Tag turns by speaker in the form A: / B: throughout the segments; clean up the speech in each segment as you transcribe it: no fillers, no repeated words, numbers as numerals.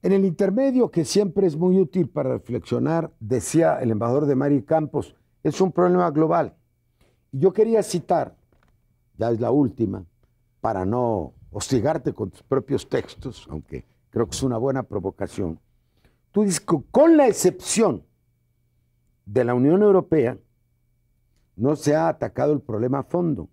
A: En el intermedio, que siempre es muy útil para reflexionar, decía el embajador de Mari Campos, es un problema global. Y yo quería citar, ya es la última, para no hostigarte con tus propios textos, aunque creo que es una buena provocación. Tú dices que con la excepción de la Unión Europea, no se ha atacado el problema a fondo.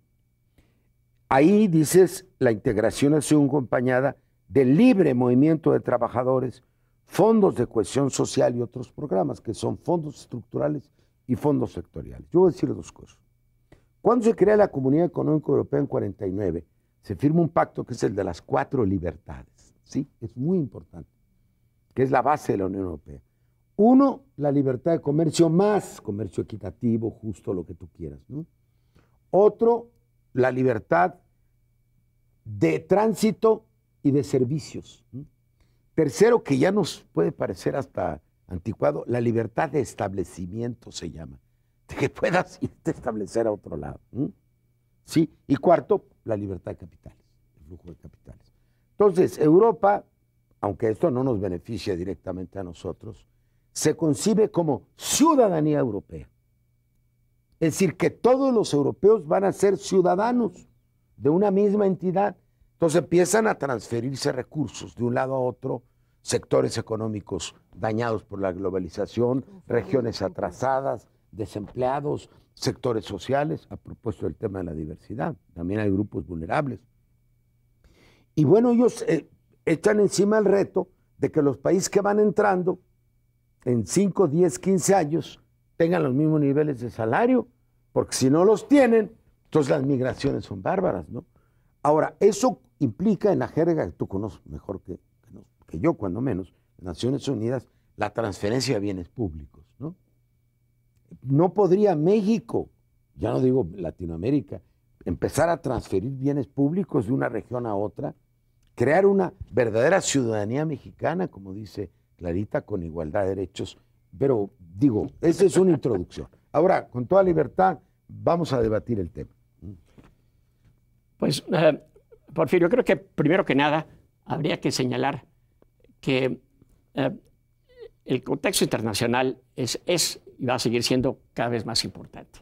A: Ahí dices, la integración ha sido acompañada del libre movimiento de trabajadores, fondos de cohesión social y otros programas, que son fondos estructurales y fondos sectoriales. Yo voy a decir dos cosas. Cuando se crea la Comunidad Económica Europea en 49, se firma un pacto que es el de las 4 libertades. ¿Sí? Es muy importante, que es la base de la Unión Europea. Uno, la libertad de comercio, más comercio equitativo, justo, lo que tú quieras, ¿no? Otro, la libertad de tránsito y de servicios, ¿no? Tercero, que ya nos puede parecer hasta anticuado, la libertad de establecimiento se llama, de que puedas irte a establecer a otro lado, ¿no? ¿Sí? Y cuarto, la libertad de capitales, el flujo de capitales. Entonces, Europa, aunque esto no nos beneficia directamente a nosotros, se concibe como ciudadanía europea. Es decir, que todos los europeos van a ser ciudadanos de una misma entidad. Entonces empiezan a transferirse recursos de un lado a otro, sectores económicos dañados por la globalización, regiones atrasadas, desempleados, sectores sociales, a propósito del tema de la diversidad. También hay grupos vulnerables. Y bueno, ellos echan encima el reto de que los países que van entrando en 5, 10, 15 años tengan los mismos niveles de salario, porque si no los tienen, entonces las migraciones son bárbaras, ¿no? Ahora, eso implica en la jerga que tú conoces mejor que yo, cuando menos, Naciones Unidas, la transferencia de bienes públicos, ¿no? No podría México, ya no digo Latinoamérica, empezar a transferir bienes públicos de una región a otra, crear una verdadera ciudadanía mexicana, como dice Clarita, con igualdad de derechos. Pero digo, esa es una introducción. Ahora, con toda libertad, vamos a debatir el tema.
B: Pues, Porfirio, creo que primero que nada habría que señalar que el contexto internacional es y va a seguir siendo cada vez más importante.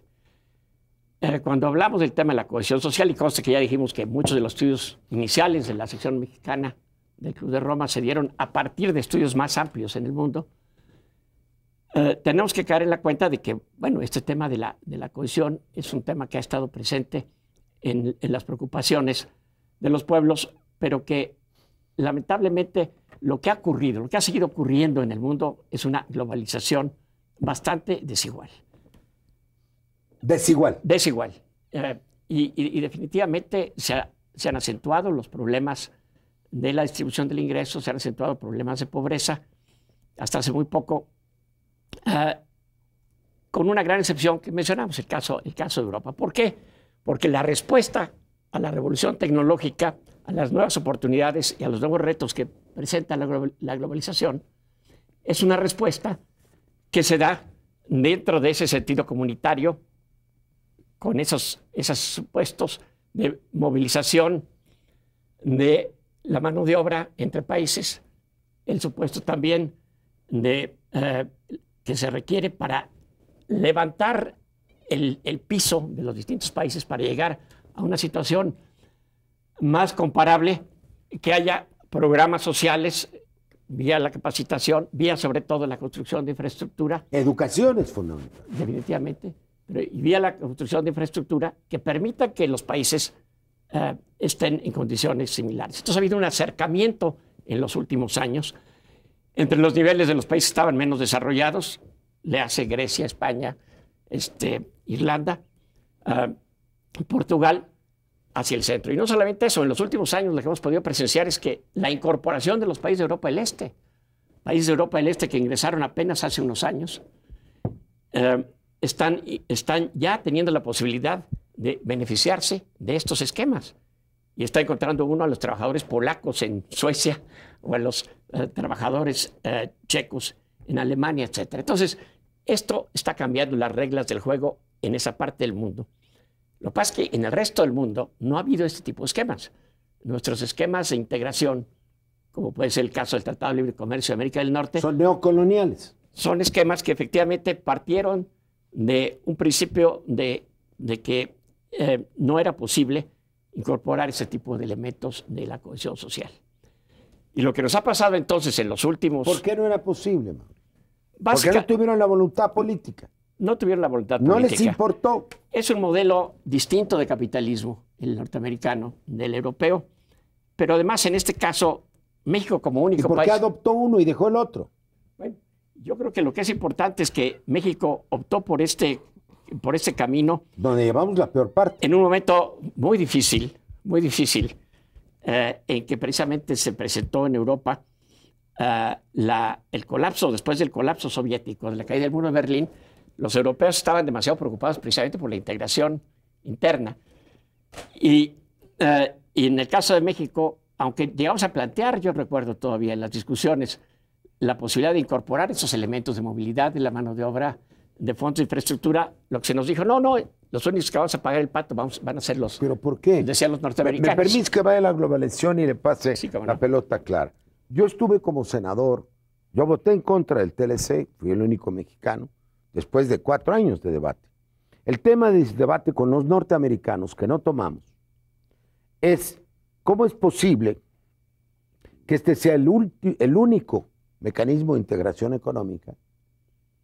B: Cuando hablamos del tema de la cohesión social, y consta que ya dijimos que muchos de los estudios iniciales de la sección mexicana del Club de Roma se dieron a partir de estudios más amplios en el mundo, tenemos que caer en la cuenta de que, bueno, este tema de la cohesión es un tema que ha estado presente en las preocupaciones de los pueblos, pero que lamentablemente lo que ha ocurrido, lo que ha seguido ocurriendo en el mundo es una globalización bastante desigual.
A: Desigual.
B: Desigual. Y definitivamente se han acentuado los problemas de la distribución del ingreso, se han acentuado problemas de pobreza, hasta hace muy poco, con una gran excepción que mencionamos, el caso de Europa. ¿Por qué? Porque la respuesta a la revolución tecnológica, a las nuevas oportunidades y a los nuevos retos que presenta la globalización, es una respuesta que se da dentro de ese sentido comunitario, con esos supuestos de movilización de la mano de obra entre países, el supuesto también de que se requiere para levantar el piso de los distintos países para llegar a una situación más comparable, que haya programas sociales vía la capacitación, vía sobre todo la construcción de infraestructura.
A: Educación es fundamental.
B: Definitivamente. Y vía la construcción de infraestructura que permita que los países estén en condiciones similares. Entonces ha habido un acercamiento en los últimos años entre los niveles de los países que estaban menos desarrollados, le hace Grecia, España, Irlanda, Portugal, hacia el centro. Y no solamente eso, en los últimos años lo que hemos podido presenciar es que la incorporación de los países de Europa del Este, países de Europa del Este que ingresaron apenas hace unos años, están ya teniendo la posibilidad de beneficiarse de estos esquemas. Y está encontrando uno a los trabajadores polacos en Suecia o a los trabajadores checos en Alemania, etc. Entonces, esto está cambiando las reglas del juego en esa parte del mundo. Lo que pasa es que en el resto del mundo no ha habido este tipo de esquemas. Nuestros esquemas de integración como puede ser el caso del Tratado de Libre Comercio de América del Norte.
A: Son neocoloniales.
B: Son esquemas que efectivamente partieron de un principio de que no era posible incorporar ese tipo de elementos de la cohesión social. Y lo que nos ha pasado entonces en los últimos...
A: ¿Por qué no era posible, Mauro? Porque no tuvieron la voluntad política.
B: No tuvieron la voluntad política.
A: No les importó.
B: Es un modelo distinto de capitalismo, el norteamericano, del europeo. Pero además, en este caso, México como único país...
A: ¿Y por qué adoptó uno y dejó el otro?
B: Bueno, yo creo que lo que es importante es que México optó por este camino. Donde llevamos la peor parte. En un momento muy difícil, en que precisamente se presentó en Europa el colapso, después del colapso soviético, de la caída del muro de Berlín. Los europeos estaban demasiado preocupados precisamente por la integración interna. Y en el caso de México, aunque llegamos a plantear, yo recuerdo todavía en las discusiones, la posibilidad de incorporar esos elementos de movilidad, de la mano de obra, de fondos de infraestructura, lo que se nos dijo, no, los únicos que vamos a pagar el pato van a ser los...
A: ¿Pero por qué?
B: Decían los norteamericanos.
A: Me permites que vaya a la globalización y le pase la pelota clara. Yo estuve como senador, yo voté en contra del TLC, fui el único mexicano, después de 4 años de debate. El tema de debate con los norteamericanos que no tomamos es cómo es posible que este sea el único mecanismo de integración económica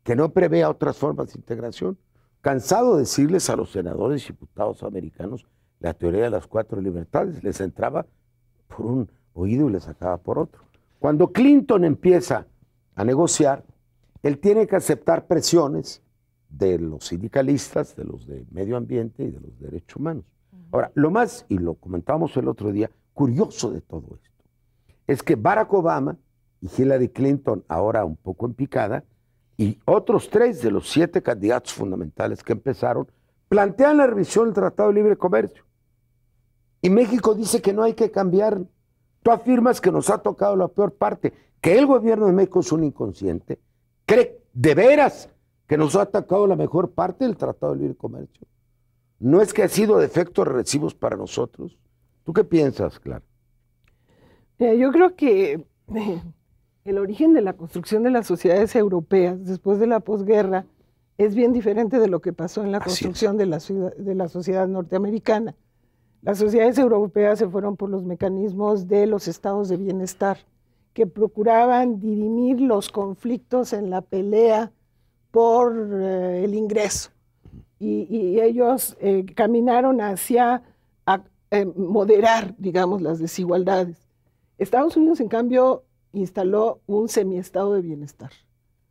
A: que no prevea otras formas de integración. Cansado de decirles a los senadores y diputados americanos la teoría de las 4 libertades, les entraba por un oído y les sacaba por otro. Cuando Clinton empieza a negociar, él tiene que aceptar presiones de los sindicalistas, de los de medio ambiente y de los derechos humanos. Ahora, lo más, y lo comentábamos el otro día, curioso de todo esto, es que Barack Obama y Hillary Clinton, ahora un poco en picada, y otros 3 de los 7 candidatos fundamentales que empezaron, plantean la revisión del Tratado de Libre Comercio. Y México dice que no hay que cambiar. Tú afirmas que nos ha tocado la peor parte, que el gobierno de México es un inconsciente. ¿Cree de veras que nos ha atacado la mejor parte del Tratado de Libre Comercio? ¿No es que ha sido de efectos regresivos para nosotros? ¿Tú qué piensas, Clara?
C: Yo creo que el origen de la construcción de las sociedades europeas después de la posguerra es bien diferente de lo que pasó en la construcción de la sociedad norteamericana. Las sociedades europeas se fueron por los mecanismos de los estados de bienestar, que procuraban dirimir los conflictos en la pelea por el ingreso. Y ellos caminaron hacia moderar, digamos, las desigualdades. Estados Unidos, en cambio, instaló un semiestado de bienestar.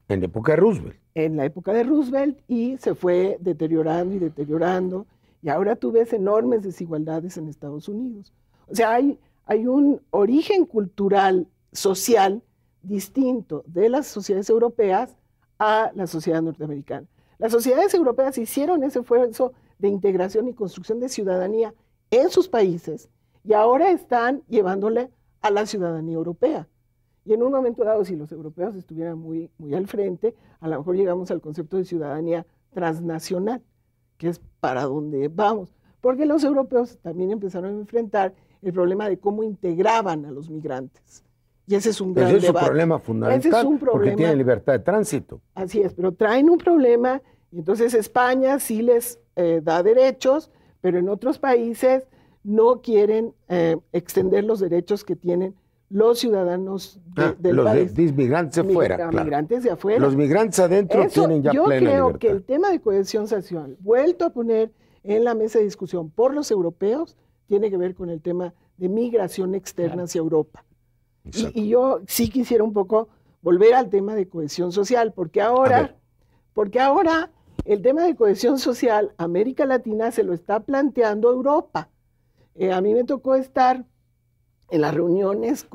A: En la época de Roosevelt.
C: En la época de Roosevelt, y se fue deteriorando y deteriorando. Y ahora tú ves enormes desigualdades en Estados Unidos. O sea, hay un origen cultural, social, distinto de las sociedades europeas a la sociedad norteamericana. Las sociedades europeas hicieron ese esfuerzo de integración y construcción de ciudadanía en sus países y ahora están llevándole a la ciudadanía europea. Y en un momento dado, si los europeos estuvieran muy al frente, a lo mejor llegamos al concepto de ciudadanía transnacional, que es para donde vamos. Porque los europeos también empezaron a enfrentar el problema de cómo integraban a los migrantes. Y ese es un gran debate.
A: Ese es un problema fundamental, porque tienen libertad de tránsito.
C: Así es, pero traen un problema, y entonces España sí les da derechos, pero en otros países no quieren extender los derechos que tienen los ciudadanos del país.
A: Los migrantes de afuera, claro.
C: Migrantes de afuera.
A: Los migrantes adentro tienen ya plena libertad.
C: Yo creo que el tema de cohesión social, vuelto a poner en la mesa de discusión por los europeos, tiene que ver con el tema de migración externa hacia Europa. Y yo sí quisiera un poco volver al tema de cohesión social, porque ahora el tema de cohesión social, América Latina se lo está planteando Europa. A mí me tocó estar en las reuniones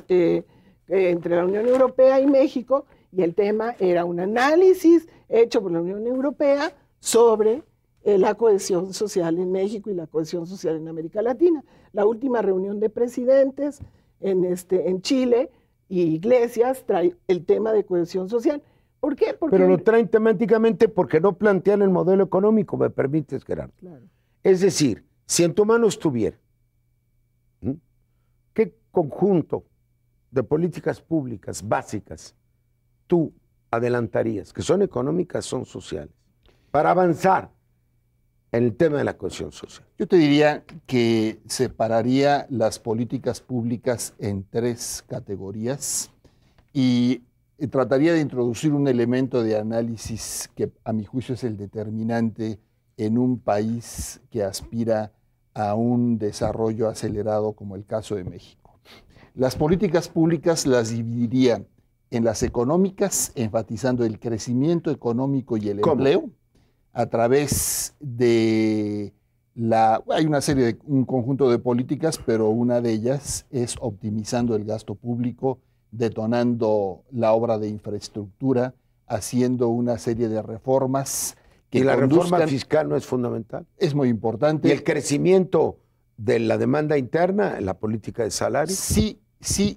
C: entre la Unión Europea y México, y el tema era un análisis hecho por la Unión Europea sobre la cohesión social en México y la cohesión social en América Latina. La última reunión de presidentes en Chile y Iglesias trae el tema de cohesión social. ¿Por qué?
A: Pero lo traen temáticamente porque no plantean el modelo económico, me permites, Gerardo.
C: Claro.
A: Es decir, si en tu mano estuviera, ¿qué conjunto de políticas públicas básicas tú adelantarías, que son económicas, son sociales, para avanzar en el tema de la cohesión social?
D: Yo te diría que separaría las políticas públicas en 3 categorías y trataría de introducir un elemento de análisis que a mi juicio es el determinante en un país que aspira a un desarrollo acelerado como el caso de México. Las políticas públicas las dividiría en las económicas, enfatizando el crecimiento económico y el empleo, a través de hay un conjunto de políticas, pero una de ellas es optimizando el gasto público, detonando la obra de infraestructura, haciendo una serie de reformas que
A: ¿Y la reforma fiscal no es fundamental?
D: Es muy importante.
A: ¿Y el crecimiento de la demanda interna en la política de salarios?
D: Sí,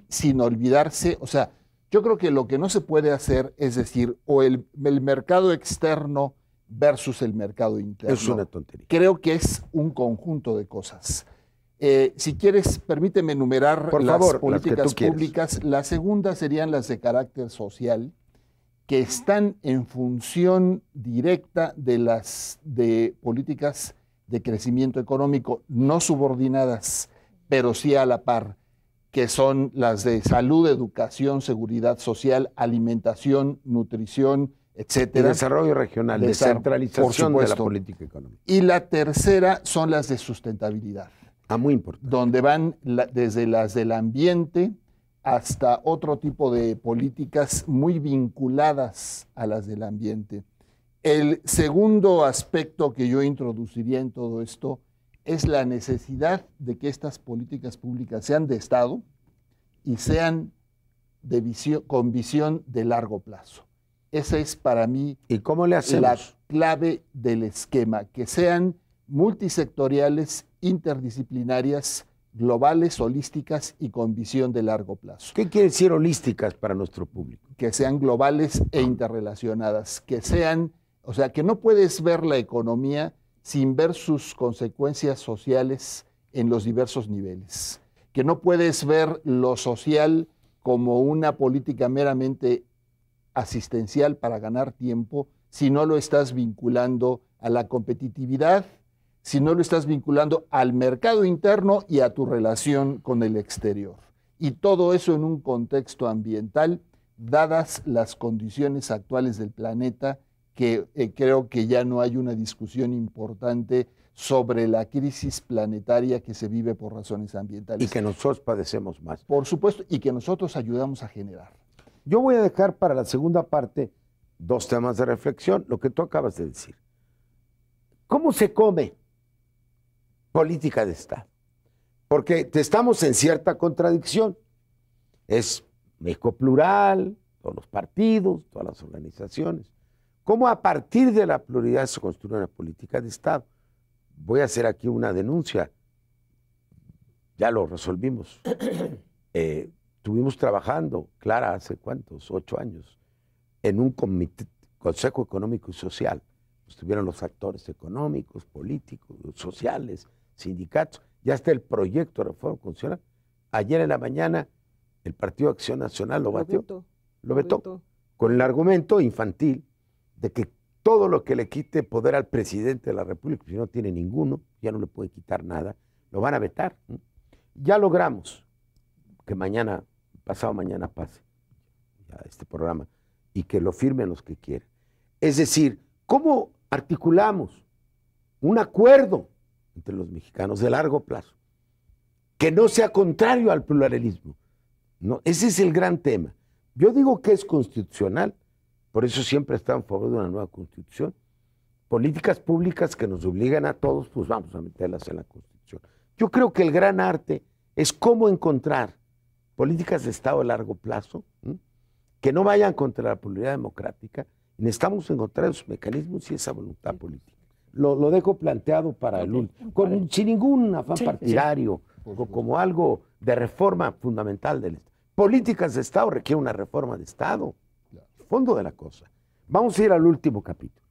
D: sin olvidarse, o sea, yo creo que lo que no se puede hacer es decir, o el mercado externo versus el mercado interno.
A: Es una tontería.
D: Creo que es un conjunto de cosas. Si quieres, permíteme enumerar las políticas públicas. La segunda serían las de carácter social, que están en función directa de las de políticas de crecimiento económico, no subordinadas, pero sí a la par, que son las de salud, educación, seguridad social, alimentación, nutrición, etcétera.
A: Y desarrollo regional, descentralización de la política económica.
D: Y la tercera son las de sustentabilidad.
A: Muy importante.
D: Donde van desde las del ambiente hasta otro tipo de políticas muy vinculadas a las del ambiente. El segundo aspecto que yo introduciría en todo esto es la necesidad de que estas políticas públicas sean de Estado y sean con visión de largo plazo. Esa es para mí
A: ¿Y cómo le hacemos?
D: La clave del esquema, que sean multisectoriales, interdisciplinarias, globales, holísticas y con visión de largo plazo.
A: ¿Qué quiere decir holísticas para nuestro público?
D: Que sean globales e interrelacionadas, que sean, o sea, que no puedes ver la economía sin ver sus consecuencias sociales en los diversos niveles, que no puedes ver lo social como una política meramente asistencial para ganar tiempo si no lo estás vinculando a la competitividad, si no lo estás vinculando al mercado interno y a tu relación con el exterior. Y todo eso en un contexto ambiental, dadas las condiciones actuales del planeta, que creo que ya no hay una discusión importante sobre la crisis planetaria que se vive por razones ambientales.
A: Y que nosotros padecemos más.
D: Por supuesto, y que nosotros ayudamos a generar.
A: Yo voy a dejar para la segunda parte 2 temas de reflexión, lo que tú acabas de decir. ¿Cómo se come política de Estado? Porque estamos en cierta contradicción. Es México plural, todos los partidos, todas las organizaciones. ¿Cómo a partir de la pluralidad se construye una política de Estado? Voy a hacer aquí una denuncia. Ya lo resolvimos. Estuvimos trabajando, Clara, hace ¿cuántos? 8 años, en un Consejo Económico y Social. Estuvieron los actores económicos, políticos, sociales, sindicatos. Ya está el proyecto de reforma constitucional. Ayer en la mañana el Partido Acción Nacional lo vetó con el argumento infantil de que todo lo que le quite poder al presidente de la República, si no tiene ninguno, ya no le puede quitar nada, lo van a vetar. Ya logramos que pasado mañana pase ya este programa y que lo firmen los que quieran. Es decir, ¿cómo articulamos un acuerdo entre los mexicanos de largo plazo que no sea contrario al pluralismo? No, ese es el gran tema. Yo digo que es constitucional, por eso siempre está en favor de una nueva constitución. Políticas públicas que nos obligan a todos, pues vamos a meterlas en la constitución. Yo creo que el gran arte es cómo encontrar políticas de Estado a largo plazo que no vayan contra la pluralidad democrática. Necesitamos encontrar esos mecanismos y esa voluntad política. Lo dejo planteado para el último, sin ningún afán partidario, como algo de reforma fundamental del Estado. Políticas de Estado requieren una reforma de Estado, el fondo de la cosa. Vamos a ir al último capítulo.